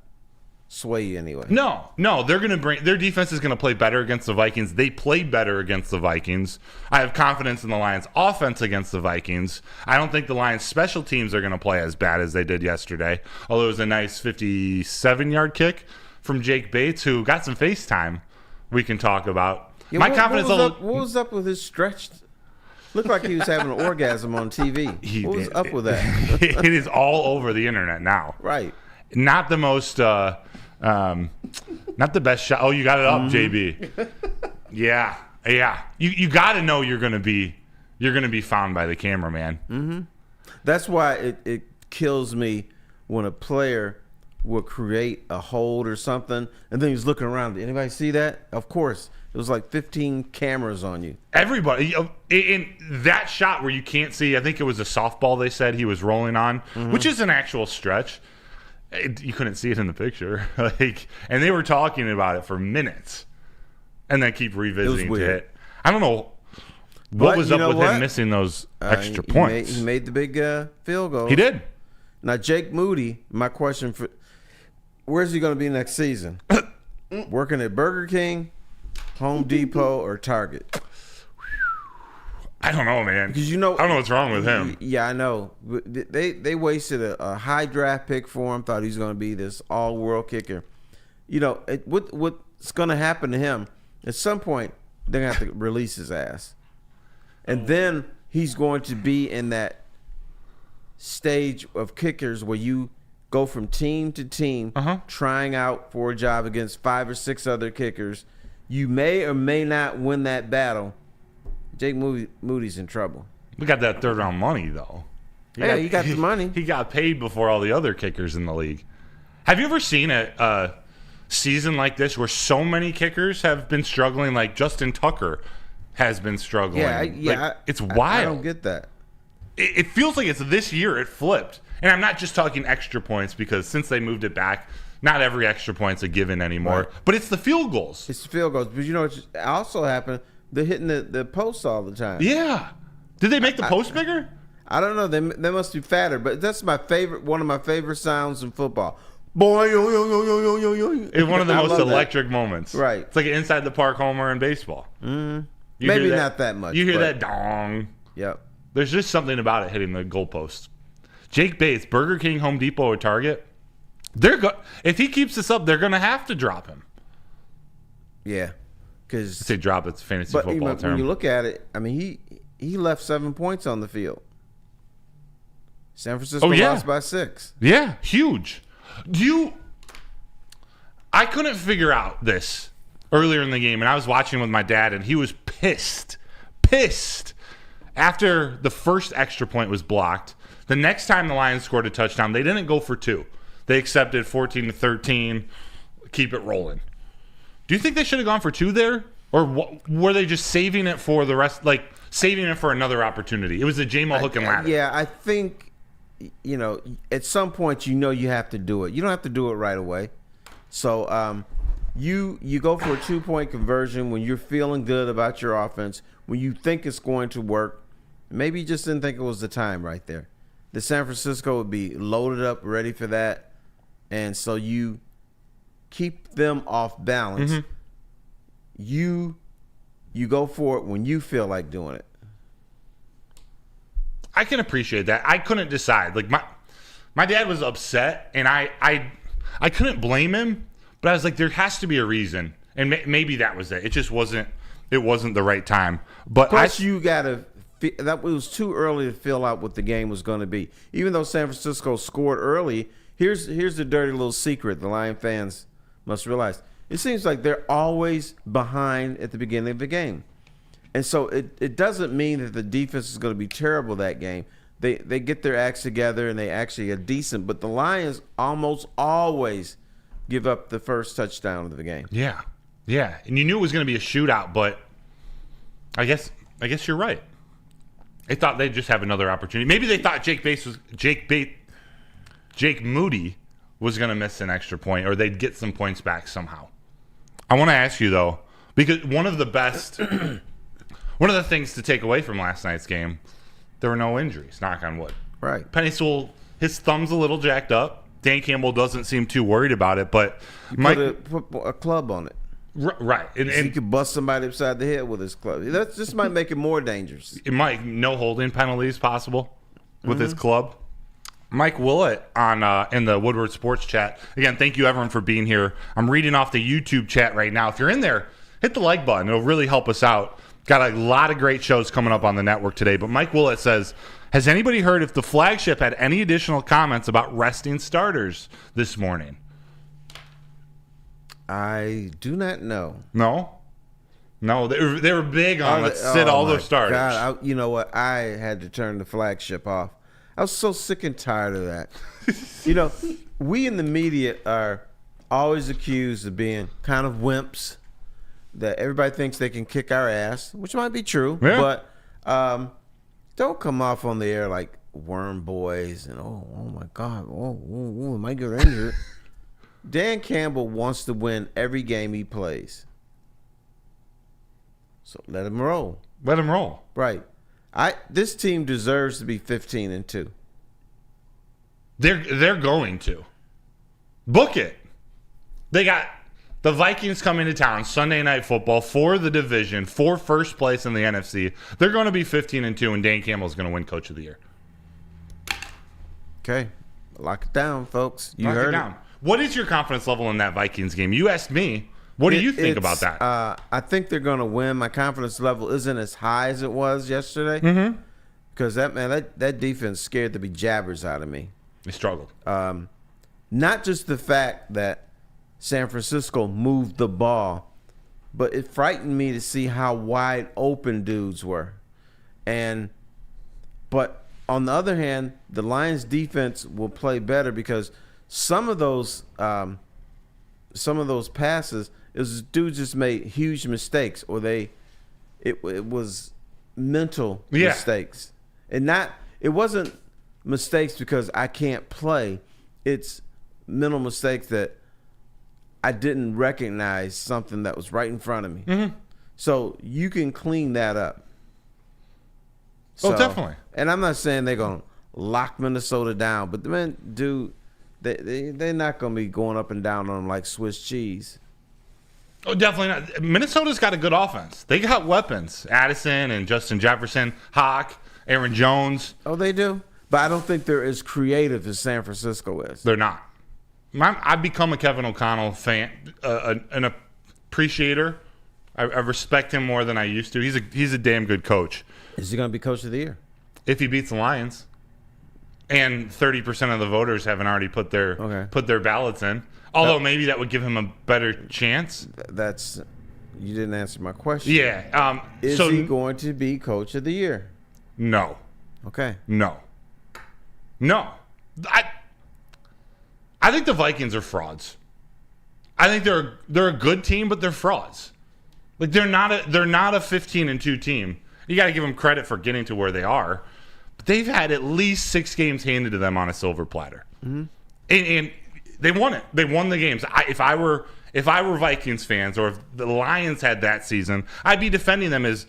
Speaker 3: sway you anyway.
Speaker 2: No, they're going to bring their defense is going to play better against the Vikings. They played better against the Vikings. I have confidence in the Lions' offense against the Vikings. I don't think the Lions' special teams are going to play as bad as they did yesterday. Although it was a nice 57-yard kick from Jake Bates, who got some FaceTime we can talk about.
Speaker 3: Yeah,
Speaker 2: My confidence
Speaker 3: what was up with his stretched? Looked like he was having an orgasm on TV. What was up with that?
Speaker 2: It is all over the internet now.
Speaker 3: Right.
Speaker 2: Not the most, not the best shot. Oh, you got it up, JB. Yeah. You got to know you're gonna be found by the cameraman.
Speaker 3: Mm-hmm. That's why it kills me when a player will create a hold or something, and then he's looking around. Did anybody see that? Of course. It was like 15 cameras on you.
Speaker 2: Everybody. In that shot where you can't see, I think it was a softball they said he was rolling on, which is an actual stretch. You couldn't see it in the picture. And they were talking about it for minutes and then keep revisiting to hit. I don't know what was up with him missing those extra points.
Speaker 3: He made the big field goal.
Speaker 2: He did.
Speaker 3: Now, Jake Moody, my question for where's he going to be next season? Working at Burger King, Home Depot, or Target?
Speaker 2: I don't know, man.
Speaker 3: Because I
Speaker 2: don't know what's wrong with him.
Speaker 3: Yeah, I know. They wasted a high draft pick for him. Thought he was going to be this all-world kicker. What's going to happen to him? At some point, they're going to have to release his ass, and then he's going to be in that stage of kickers where you go from team to team, trying out for a job against 5 or 6 other kickers. You may or may not win that battle. Jake Moody's in trouble.
Speaker 2: We got that third round money, though.
Speaker 3: He got the money.
Speaker 2: He got paid before all the other kickers in the league. Have you ever seen a season like this where so many kickers have been struggling? Like Justin Tucker has been struggling. It's wild.
Speaker 3: I don't get that.
Speaker 2: It feels like it's this year it flipped. And I'm not just talking extra points because since they moved it back, not every extra point's a given anymore. Right. But it's the field goals.
Speaker 3: It's the field goals. But what also happened? They're hitting the post all the time.
Speaker 2: Yeah. Did they make the post bigger?
Speaker 3: I don't know. They must be fatter. But that's one of my favorite sounds in football. Boy, yo, yo, yo, yo, yo, yo, yo.
Speaker 2: It's one of the most electric moments.
Speaker 3: Right.
Speaker 2: It's like an inside the park homer in baseball.
Speaker 3: Mm-hmm. Maybe not that much.
Speaker 2: You hear that dong.
Speaker 3: Yep.
Speaker 2: There's just something about it hitting the goalpost. Jake Bates, Burger King, Home Depot, or Target. If he keeps this up, they're going to have to drop him.
Speaker 3: Yeah.
Speaker 2: I say drop, it's a fantasy football term.
Speaker 3: When you look at it, I mean, he left 7 points on the field. San Francisco lost by 6.
Speaker 2: Yeah, huge. I couldn't figure out this earlier in the game, and I was watching with my dad, and he was pissed. After the first extra point was blocked, the next time the Lions scored a touchdown, they didn't go for 2. They accepted 14-13, keep it rolling. Do you think they should have gone for 2 there? Or were they just saving it for the rest, like saving it for another opportunity? It was a JMO hook and ladder.
Speaker 3: Yeah, I think, at some point you have to do it. You don't have to do it right away. So you go for a 2-point conversion when you're feeling good about your offense, when you think it's going to work. Maybe you just didn't think it was the time right there. The San Francisco would be loaded up, ready for that. And so you keep them off balance. Mm-hmm. You go for it when you feel like doing it.
Speaker 2: I can appreciate that. I couldn't decide. Like my dad was upset, and I couldn't blame him, but I was like, there has to be a reason, and maybe that was it. It just wasn't. It wasn't the right time. But
Speaker 3: plus, you gotta. That was too early to feel out what the game was going to be. Even though San Francisco scored early, here's the dirty little secret the Lion fans must realize. It seems like they're always behind at the beginning of the game. And so it doesn't mean that the defense is going to be terrible that game. They get their acts together and they actually are decent. But the Lions almost always give up the first touchdown of the game.
Speaker 2: Yeah. And you knew it was going to be a shootout, but I guess you're right. They thought they'd just have another opportunity. Maybe they thought Jake Moody was going to miss an extra point, or they'd get some points back somehow. I want to ask you, though, because one of the things to take away from last night's game, there were no injuries, knock on wood.
Speaker 3: Right.
Speaker 2: Penny Sewell, his thumb's a little jacked up. Dan Campbell doesn't seem too worried about it, but
Speaker 3: Put a club on it.
Speaker 2: Right.
Speaker 3: And he could bust somebody upside the head with his club. This might make it more dangerous.
Speaker 2: It might. No holding penalties possible with his club. Mike Willett in the Woodward Sports chat. Again, thank you everyone for being here. I'm reading off the YouTube chat right now. If you're in there, hit the like button. It'll really help us out. Got a lot of great shows coming up on the network today. But Mike Willett says, has anybody heard if the flagship had any additional comments about resting starters this morning?
Speaker 3: I do not know.
Speaker 2: No, they were big on let's sit all those starters.
Speaker 3: God, you know what? I had to turn the flagship off. I was so sick and tired of that. We in the media are always accused of being kind of wimps, that everybody thinks they can kick our ass, which might be true.
Speaker 2: Yeah.
Speaker 3: But don't come off on the air like worm boys and oh my God, oh might get injured. Dan Campbell wants to win every game he plays. So let him roll.
Speaker 2: Let him roll.
Speaker 3: Right. This team deserves to be 15-2.
Speaker 2: They're going to. Book it. They got the Vikings coming to town Sunday Night Football for the division, for first place in the NFC. They're going to be 15-2, and Dan Campbell's going to win Coach of the Year.
Speaker 3: Okay. Lock it down, folks. You
Speaker 2: Lock
Speaker 3: heard
Speaker 2: it down. What is your confidence level in that Vikings game? You asked me. What do you think about that?
Speaker 3: I think they're going to win. My confidence level isn't as high as it was yesterday. Because that defense scared the bejabbers out of me.
Speaker 2: They struggled.
Speaker 3: Not just the fact that San Francisco moved the ball, but it frightened me to see how wide open dudes were. But on the other hand, the Lions defense will play better because some of those passes, dudes just made huge mistakes, or it was mental mistakes, and it wasn't mistakes because I can't play. It's mental mistakes that I didn't recognize something that was right in front of me. So you can clean that up.
Speaker 2: Oh, definitely. And
Speaker 3: I'm not saying they're gonna lock Minnesota down, but they're not going to be going up and down on them like Swiss cheese.
Speaker 2: Oh, definitely not. Minnesota's got a good offense. They got weapons. Addison and Justin Jefferson, Hawk, Aaron Jones.
Speaker 3: Oh, they do? But I don't think they're as creative as San Francisco is.
Speaker 2: They're not. I've become a Kevin O'Connell fan, an appreciator. I respect him more than I used to. He's a damn good coach.
Speaker 3: Is he going to be Coach of the Year?
Speaker 2: If he beats the Lions. And 30% of the voters haven't already put their ballots in. Although maybe that would give him a better chance.
Speaker 3: You didn't answer my question.
Speaker 2: Yeah.
Speaker 3: Is he going to be Coach of the Year?
Speaker 2: No.
Speaker 3: Okay.
Speaker 2: No. I think the Vikings are frauds. I think they're a good team, but they're frauds. Like they're not a 15-2 team. You got to give them credit for getting to where they are. They've had at least 6 games handed to them on a silver platter, and they won it. They won the games. If I were Vikings fans, or if the Lions had that season, I'd be defending them as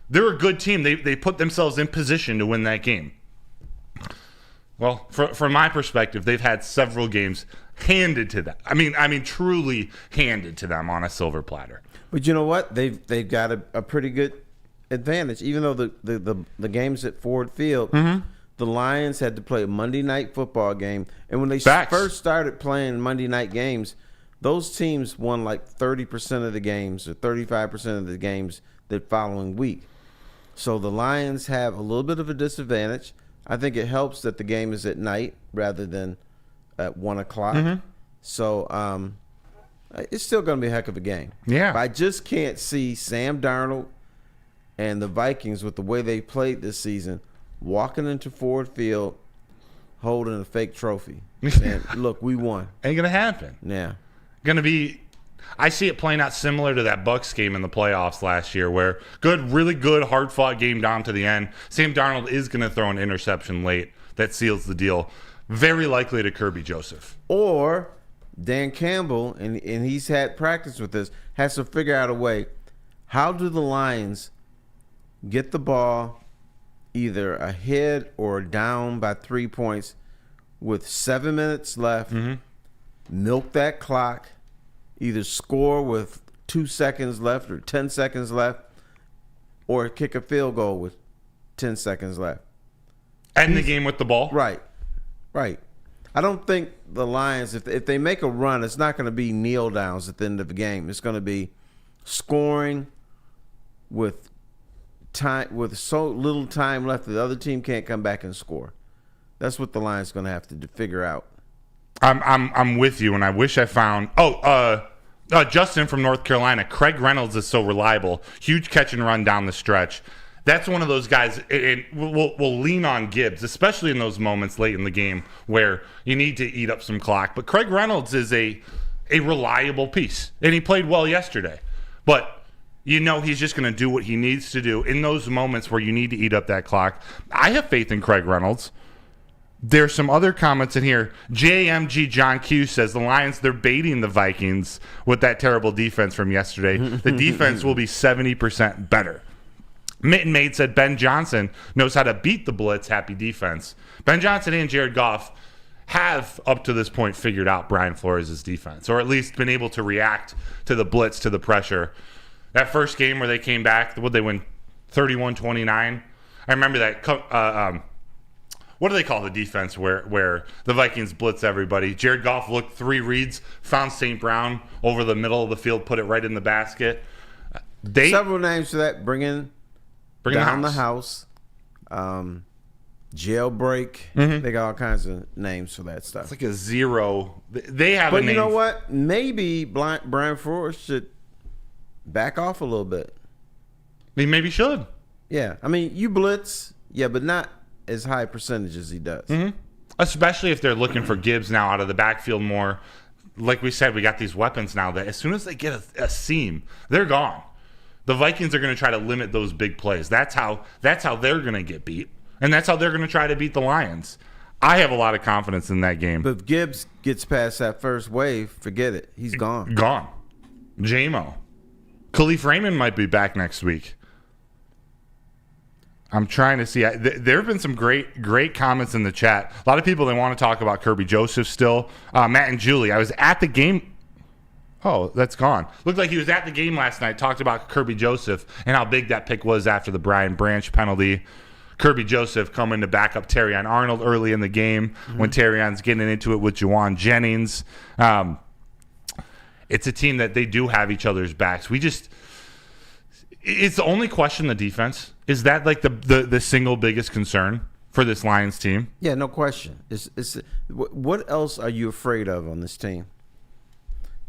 Speaker 2: they're a good team. They put themselves in position to win that game. Well, from my perspective, they've had several games handed to them. I mean, truly handed to them on a silver platter.
Speaker 3: But you know what? They've got a pretty good advantage, even though the games at Ford Field, the Lions had to play a Monday night football game, and when they first started playing Monday night games, those teams won like 30% of the games or 35% of the games the following week. So the Lions have a little bit of a disadvantage. I think it helps that the game is at night rather than at 1 o'clock. So it's still going to be a heck of a game.
Speaker 2: Yeah,
Speaker 3: but I just can't see Sam Darnold and the Vikings, with the way they played this season, walking into Ford Field holding a fake trophy. And look, we won.
Speaker 2: Ain't gonna happen.
Speaker 3: Yeah,
Speaker 2: gonna be. I see it playing out similar to that Bucs game in the playoffs last year, where really good, hard-fought game down to the end. Sam Darnold is gonna throw an interception late that seals the deal. Very likely to Kirby Joseph.
Speaker 3: Or Dan Campbell, and he's had practice with this, has to figure out a way. How do the Lions get the ball either ahead or down by 3 points with 7 minutes left, milk that clock, either score with 2 seconds left or 10 seconds left, or kick a field goal with 10 seconds left.
Speaker 2: End the game with the ball.
Speaker 3: Right. I don't think the Lions, if they make a run, it's not going to be kneel downs at the end of the game. It's going to be scoring with so little time left that the other team can't come back and score. That's what the Lions going to have to figure out.
Speaker 2: I'm with you, and I wish I found. Justin from North Carolina. Craig Reynolds is so reliable. Huge catch and run down the stretch. That's one of those guys. We'll lean on Gibbs, especially in those moments late in the game where you need to eat up some clock. But Craig Reynolds is a reliable piece, and he played well yesterday. But he's just going to do what he needs to do in those moments where you need to eat up that clock. I have faith in Craig Reynolds. There's some other comments in here. JMG John Q says the Lions, they're baiting the Vikings with that terrible defense from yesterday. The defense will be 70% better. Mitten Maid said Ben Johnson knows how to beat the blitz. Happy defense. Ben Johnson and Jared Goff have, up to this point, figured out Brian Flores' defense, or at least been able to react to the blitz, to the pressure. That first game where they came back, would they win 31-29? I remember that. What do they call the defense where the Vikings blitz everybody? Jared Goff looked 3 reads, found St. Brown over the middle of the field, put it right in the basket.
Speaker 3: Several names for that. Bring down the house. Jailbreak. They got all kinds of names for that stuff.
Speaker 2: It's like a zero. They have
Speaker 3: but
Speaker 2: a name.
Speaker 3: You know what? Maybe Brian Flores should back off a little bit.
Speaker 2: He maybe should.
Speaker 3: Yeah. I mean, you blitz, but not as high percentage as he does.
Speaker 2: Especially if they're looking for Gibbs now out of the backfield more. Like we said, we got these weapons now that as soon as they get a seam, they're gone. The Vikings are going to try to limit those big plays. That's how they're going to get beat, and that's how they're going to try to beat the Lions. I have a lot of confidence in that game.
Speaker 3: But if Gibbs gets past that first wave, forget it. He's gone.
Speaker 2: Gone. J-Mo. Khalif Raymond might be back next week. I'm trying to see. There have been some great comments in the chat. A lot of people, they want to talk about Kirby Joseph still. Matt and Julie, I was at the game. Oh, that's gone. Looked like he was at the game last night, talked about Kirby Joseph and how big that pick was after the Brian Branch penalty. Kirby Joseph coming to back up Terrion Arnold early in the game when Terrion's getting into it with Juwan Jennings. It's a team that they do have each other's backs. It's the only question, the defense. Is that like the single biggest concern for this Lions team?
Speaker 3: Yeah, no question. What else are you afraid of on this team?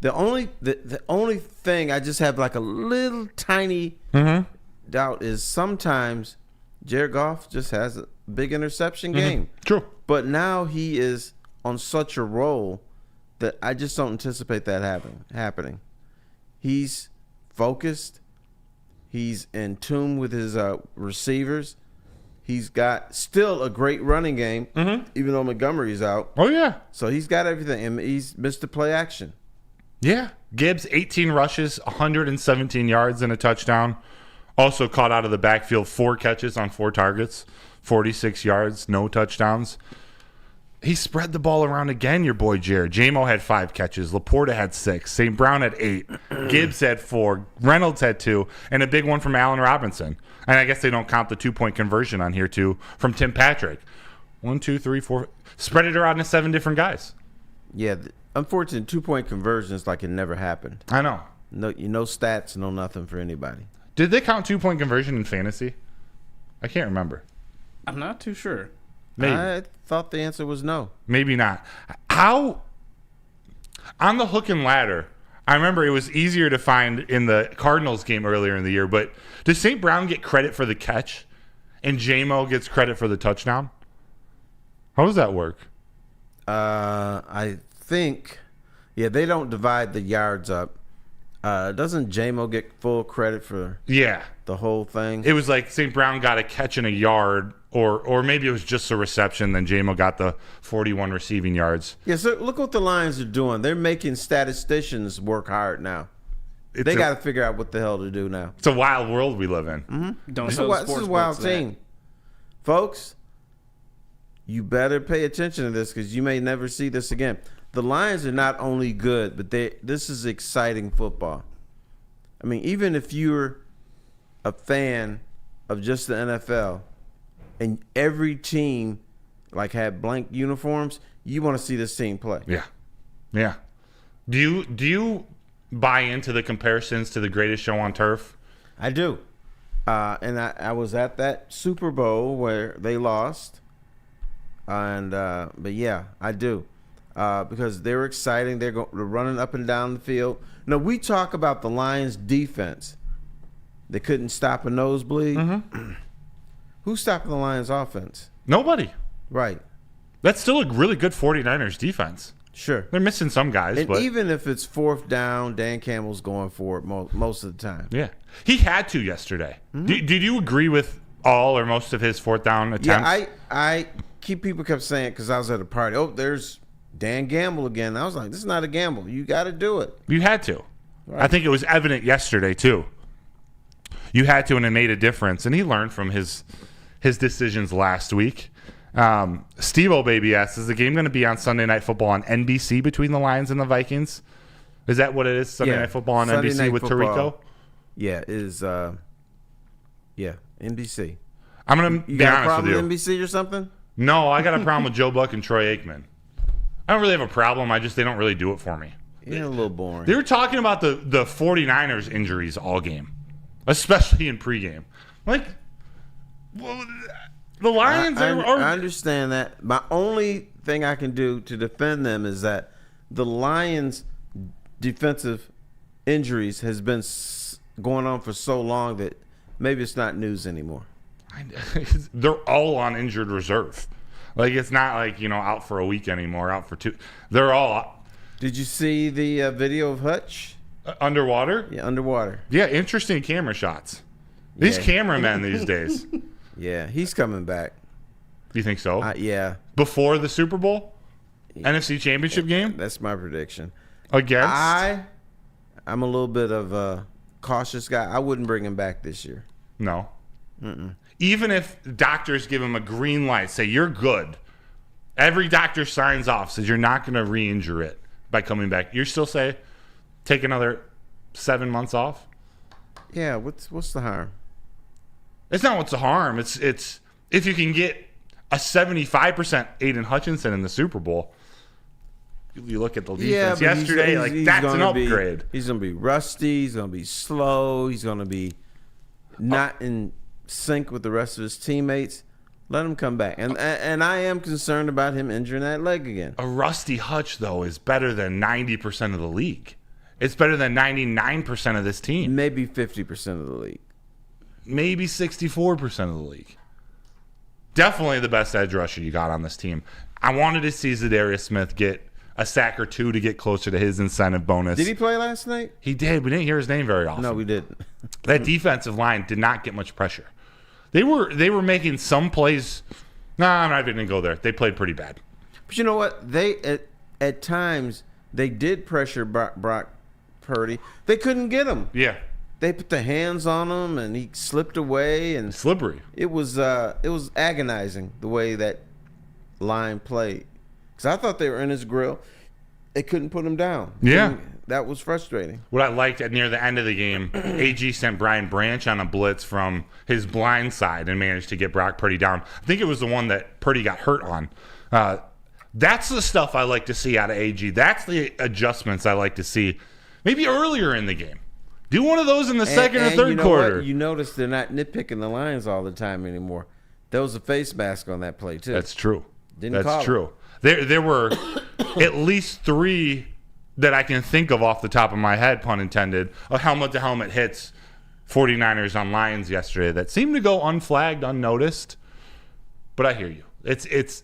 Speaker 3: The only thing I just have like a little tiny doubt is sometimes Jared Goff just has a big interception game.
Speaker 2: True.
Speaker 3: But now he is on such a roll that I just don't anticipate that happening. He's focused. He's in tune with his receivers. He's got still a great running game, even though Montgomery's out.
Speaker 2: Oh, yeah.
Speaker 3: So he's got everything, and he's missed the play action.
Speaker 2: Yeah. Gibbs, 18 rushes, 117 yards and a touchdown. Also caught out of the backfield, 4 catches on 4 targets, 46 yards, no touchdowns. He spread the ball around again, your boy Jared. J-Mo had 5 catches. Laporta had 6. St. Brown had 8. Gibbs had 4. Reynolds had 2. And a big one from Allen Robinson. And I guess they don't count the 2-point conversion on here, too, from Tim Patrick. 1, 2, 3, 4. Spread it around to 7 different guys.
Speaker 3: Yeah, unfortunately, 2-point conversion is like it never happened.
Speaker 2: I know.
Speaker 3: No stats, no nothing for anybody.
Speaker 2: Did they count 2-point conversion in fantasy? I can't remember.
Speaker 4: I'm not too sure.
Speaker 2: Maybe.
Speaker 3: I thought the answer was no.
Speaker 2: Maybe not. How on the hook and ladder, I remember it was easier to find in the Cardinals game earlier in the year, but does St. Brown get credit for the catch and J-Mo gets credit for the touchdown? How does that work?
Speaker 3: I think, they don't divide the yards up. Doesn't J-Mo get full credit for the whole thing?
Speaker 2: It was like St. Brown got a catch in a yard, or maybe it was just a reception, then J-Mo got the 41 receiving yards.
Speaker 3: Yeah, so look what the Lions are doing. They're making statisticians work hard now. They got to figure out what the hell to do now.
Speaker 2: It's a wild world we live in.
Speaker 3: This is a wild team. Folks, you better pay attention to this because you may never see this again. The Lions are not only good, but this is exciting football. I mean, even if you're a fan of just the NFL and every team like had blank uniforms, you want to see this team play.
Speaker 2: Yeah. Yeah. Do you buy into the comparisons to the greatest show on turf?
Speaker 3: I do. And I was at that Super Bowl where they lost. And but yeah, I do. Because they're exciting. They're running up and down the field. Now, we talk about the Lions' defense. They couldn't stop a nosebleed. Mm-hmm. Who's stopping the Lions' offense?
Speaker 2: Nobody.
Speaker 3: Right.
Speaker 2: That's still a really good 49ers defense.
Speaker 3: Sure.
Speaker 2: They're missing some guys.
Speaker 3: And
Speaker 2: but
Speaker 3: even if it's fourth down, Dan Campbell's going for it most of the time.
Speaker 2: Yeah. He had to yesterday. Mm-hmm. Did you agree with all or most of his fourth down attempts?
Speaker 3: Yeah, I people kept saying, because I was at a party, oh, there's Dan Gamble again. I was like, this is not a gamble. You got to do it.
Speaker 2: You had to.
Speaker 3: Right.
Speaker 2: I think it was evident yesterday, too. You had to, and it made a difference. And he learned from his decisions last week. Steve-O Baby asks, is the game going to be on Sunday Night Football on NBC between the Lions and the Vikings? Is that what it is? Sunday Night Football on
Speaker 3: Sunday
Speaker 2: NBC
Speaker 3: Night
Speaker 2: with
Speaker 3: Football,
Speaker 2: Tirico?
Speaker 3: Yeah, it is NBC.
Speaker 2: I'm going to be honest with you.
Speaker 3: You got a problem with NBC or something?
Speaker 2: No, I got a problem with Joe Buck and Troy Aikman. I don't really have a problem. They don't really do it for me.
Speaker 3: Yeah, a little boring.
Speaker 2: They were talking about the 49ers injuries all game, especially in pregame. Like, well, the Lions are...
Speaker 3: I understand that. My only thing I can do to defend them is that the Lions' defensive injuries has been going on for so long that maybe it's not news anymore.
Speaker 2: They're all on injured reserve. Like, it's not like, out for a week anymore, out for two. They're all...
Speaker 3: Did you see the video of Hutch?
Speaker 2: Underwater?
Speaker 3: Yeah, underwater.
Speaker 2: Yeah, interesting camera shots. These cameramen these days.
Speaker 3: Yeah, he's coming back.
Speaker 2: Do you think so?
Speaker 3: Yeah.
Speaker 2: Before the Super Bowl? NFC Championship game?
Speaker 3: That's my prediction.
Speaker 2: Against?
Speaker 3: I'm a little bit of a cautious guy. I wouldn't bring him back this year.
Speaker 2: No. Mm-mm. Even if doctors give him a green light, say you're good, every doctor signs off, says you're not going to re-injure it by coming back. You still say take another 7 months off?
Speaker 3: Yeah, what's the harm?
Speaker 2: It's not what's the harm. It's if you can get a 75% Aiden Hutchinson in the Super Bowl. You look at the defense yesterday, he's that's an upgrade.
Speaker 3: He's going to be rusty. He's going to be slow. He's going to be not in sync with the rest of his teammates. Let him come back. And I am concerned about him injuring that leg again.
Speaker 2: A rusty Hutch, though, is better than 90% of the league. It's better than 99% of this team.
Speaker 3: Maybe 50% of the league.
Speaker 2: Maybe 64% of the league. Definitely the best edge rusher you got on this team. I wanted to see Zadarius Smith get a sack or two to get closer to his incentive bonus.
Speaker 3: Did he play last night?
Speaker 2: He did. We didn't hear his name very often.
Speaker 3: No, we didn't.
Speaker 2: That defensive line did not get much pressure. They were making some plays. No, I'm not even going to go there. They played pretty bad.
Speaker 3: But you know what? They at times they did pressure Brock Purdy. They couldn't get him.
Speaker 2: Yeah.
Speaker 3: They put their hands on him, and he slipped away. And
Speaker 2: slippery.
Speaker 3: It was agonizing the way that line played. Because I thought they were in his grill. They couldn't put him down.
Speaker 2: Yeah.
Speaker 3: That was frustrating.
Speaker 2: What I liked near the end of the game, AG sent Brian Branch on a blitz from his blind side and managed to get Brock Purdy down. I think it was the one that Purdy got hurt on. That's the stuff I like to see out of AG. That's the adjustments I like to see maybe earlier in the game. Do one of those in the second or third quarter.
Speaker 3: What? You notice they're not nitpicking the Lions all the time anymore. There was a face mask on that play, too.
Speaker 2: That's true.
Speaker 3: That's
Speaker 2: true. There were at least 3 that I can think of off the top of my head, pun intended, of helmet-to-helmet hits 49ers on Lions yesterday that seemed to go unflagged, unnoticed. But I hear you. It's.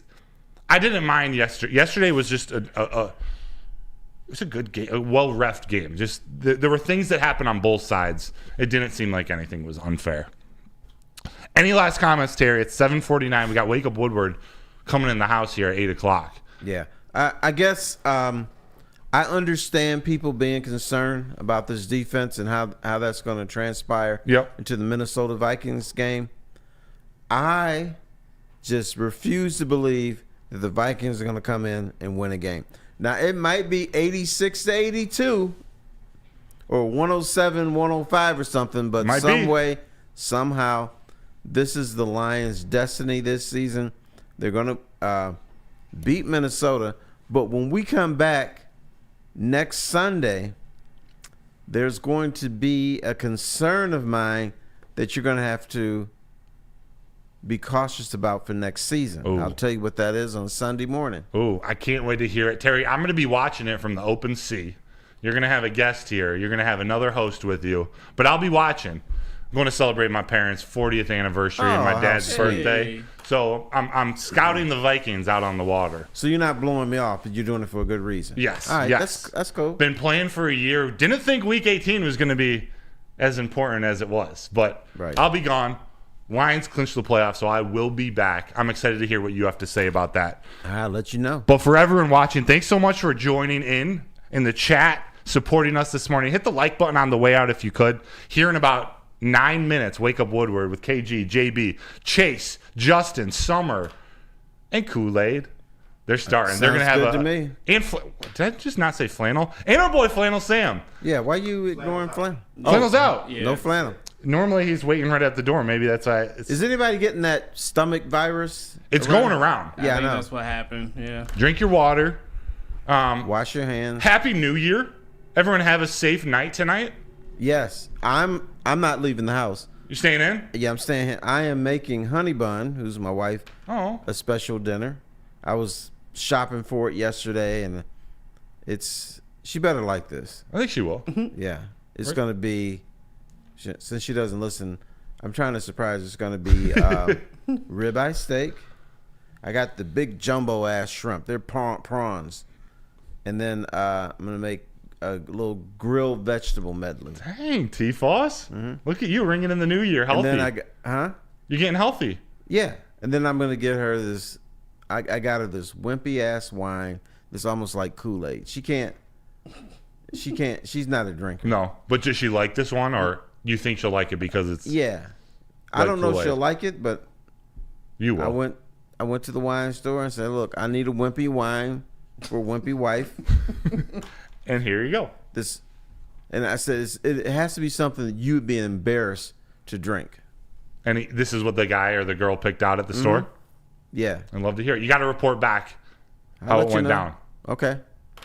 Speaker 2: I didn't mind yesterday. Yesterday was just it was a good game, a well-reffed game. Just there were things that happened on both sides. It didn't seem like anything was unfair. Any last comments, Terry? It's 7:49. We got Wake Up Woodward coming in the house here at 8 o'clock.
Speaker 3: Yeah. I guess I understand people being concerned about this defense and how that's going to transpire into the Minnesota Vikings game. I just refuse to believe that the Vikings are going to come in and win a game. Now, it might be 86-82 or 107-105 or something, but way, somehow, this is the Lions' destiny this season. They're going to beat Minnesota. But when we come back next Sunday, there's going to be a concern of mine that you're going to have to be cautious about for next season. Ooh. I'll tell you what that is on Sunday morning.
Speaker 2: Oh, I can't wait to hear it. Terry, I'm going to be watching it from the open sea. You're going to have a guest here. You're going to have another host with you. But I'll be watching. I'm going to celebrate my parents' 40th anniversary and my dad's birthday. So I'm scouting the Vikings out on the water.
Speaker 3: So you're not blowing me off, but you're doing it for a good reason.
Speaker 2: Yes.
Speaker 3: All right,
Speaker 2: yes.
Speaker 3: That's cool.
Speaker 2: Been playing for a year. Didn't think Week 18 was going to be as important as it was. But I'll be gone. Lions clinched the playoffs, so I will be back. I'm excited to hear what you have to say about that.
Speaker 3: I'll let you know.
Speaker 2: But for everyone watching, thanks so much for joining in the chat, supporting us this morning. Hit the like button on the way out if you could. Here in about 9 minutes, Wake Up Woodward with KG, JB, Chase, Justin, Summer, and Kool-Aid. They're starting. They're going to have
Speaker 3: good to me.
Speaker 2: And did I just not say Flannel? And our boy Flannel Sam.
Speaker 3: Yeah, why you ignoring Flannel?
Speaker 2: Flannel's out.
Speaker 4: Yeah.
Speaker 3: No Flannel.
Speaker 2: Normally he's waiting right at the door. Maybe that's why.
Speaker 3: Is anybody getting that stomach virus?
Speaker 2: It's going around.
Speaker 4: I think that's what happened. Yeah.
Speaker 2: Drink your water.
Speaker 3: Wash your hands.
Speaker 2: Happy New Year. Everyone have a safe night tonight.
Speaker 3: Yes, I'm not leaving the house.
Speaker 2: You staying in?
Speaker 3: Yeah, I'm staying here. I am making Honey Bun, who's my wife, a special dinner. I was shopping for it yesterday, and she better like this.
Speaker 2: I think she will.
Speaker 3: Yeah, it's going to be, since she doesn't listen, I'm trying to surprise her. It's going to be ribeye steak. I got the big jumbo ass shrimp. They're prawns. And then I'm going to make a little grilled vegetable medley.
Speaker 2: Dang, T-Foss. Look at you ringing in the new year. Healthy.
Speaker 3: And then
Speaker 2: You're getting healthy.
Speaker 3: Yeah. And then I'm going to get her this, I got her this wimpy ass wine that's almost like Kool-Aid. She's not a drinker.
Speaker 2: No, but does she like this one, or you think she'll like it because it's
Speaker 3: I don't know if she'll like it, but
Speaker 2: you will.
Speaker 3: I went to the wine store and said, look, I need a wimpy wine for a wimpy wife.
Speaker 2: And here you go.
Speaker 3: And I said, it has to be something that you'd be embarrassed to drink.
Speaker 2: And this is what the guy or the girl picked out at the store?
Speaker 3: Yeah.
Speaker 2: I'd love to hear it. You got to report back how it went down.
Speaker 3: Okay.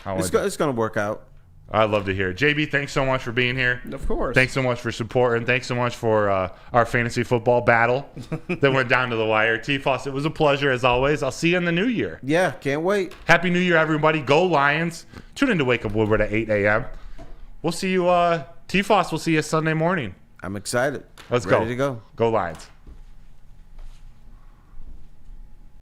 Speaker 3: It's going to work out.
Speaker 2: I'd love to hear it. JB, thanks so much for being here.
Speaker 4: Of course.
Speaker 2: Thanks so much for supporting. Thanks so much for our fantasy football battle that went down to the wire. T-Foss, it was a pleasure as always. I'll see you in the new year.
Speaker 3: Yeah, can't wait.
Speaker 2: Happy New Year, everybody. Go Lions. Tune in to Wake Up Woodward at 8 a.m. We'll see you, T-Foss, we'll see you Sunday morning.
Speaker 3: I'm excited.
Speaker 2: Let's go.
Speaker 3: Ready to go.
Speaker 2: Go Lions.